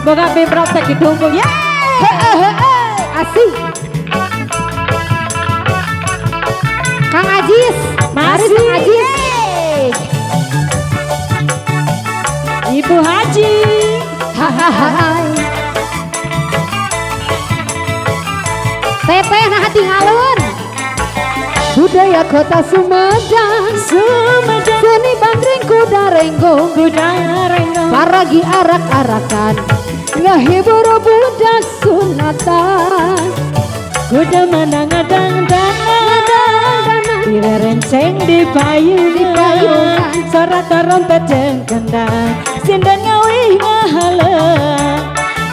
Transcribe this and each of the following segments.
Boga bimrot sakit tunggu ya. Asik. Kang Ajis, mari Kang Ajis. Ibu Haji. Hahaha. Teteh nah hati ngalun. Budaya kota Sumedang, seni bandring kuda renggong, paragi arak-arakan, ngahibur budak sunatan. Kuda mandang-adang Bila renceng di payungan, sorak trompet jeung kendang, sindan ngawih ngahalang.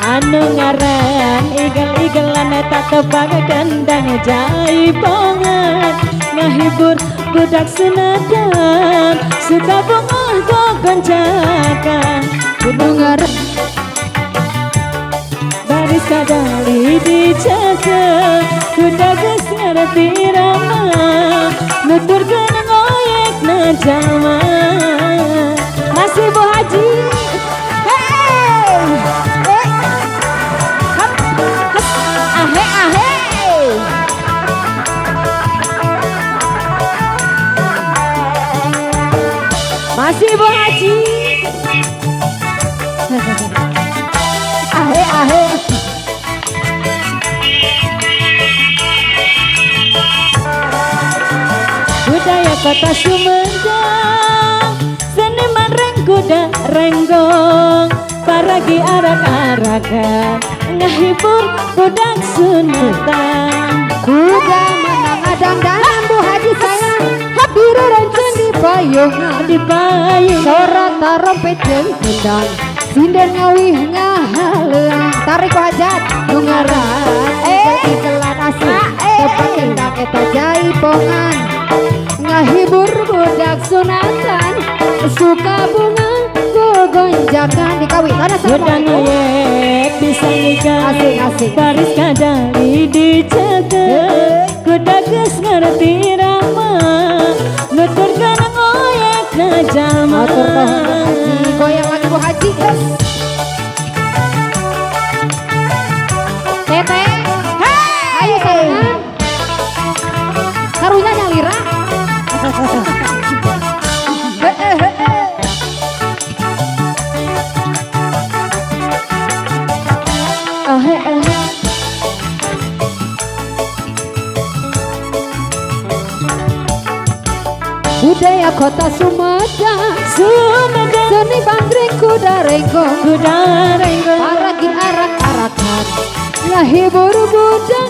Anu ngaran igel-igelan eta tepang kendang jaipongan, ngahibur budak sunatan, suka bungah gogonjakan. Kudu ngaran baris kadali dijaga, kuda geus ngarti irama, nuturkeun ngoyek na jalma. masih Bu Haji. Masih Bu Haji. Ahe. Budaya kota Sumedang, seniman kuda renggong, paragi arak-arakan, ngahibur budak sunatan. Kuda menang dan Bu Haji sayang, biru renceng di payungan, Di payung sorak trompet jeung kendang, sinden ngawih ngahalang. Tarik wajat bungaran, igelan asik, tepang kendang eta jaipongan, ngahibur budak sunatan, suka bunga gogonjakan dikawitan kuda ngoyek bisa nikah, asik. baris kadali dijaga, kuda geus ngarti irama, nuturkeun ngoyek na jalma. Atur nuhun Bu Haji, goyang lagi Bu Haji. Teteh, ayo sarangan. Karunya nyalira. Budaya kota Sumedang, seni bandring kuda renggong, paragi arak-arakan, ngahibur budak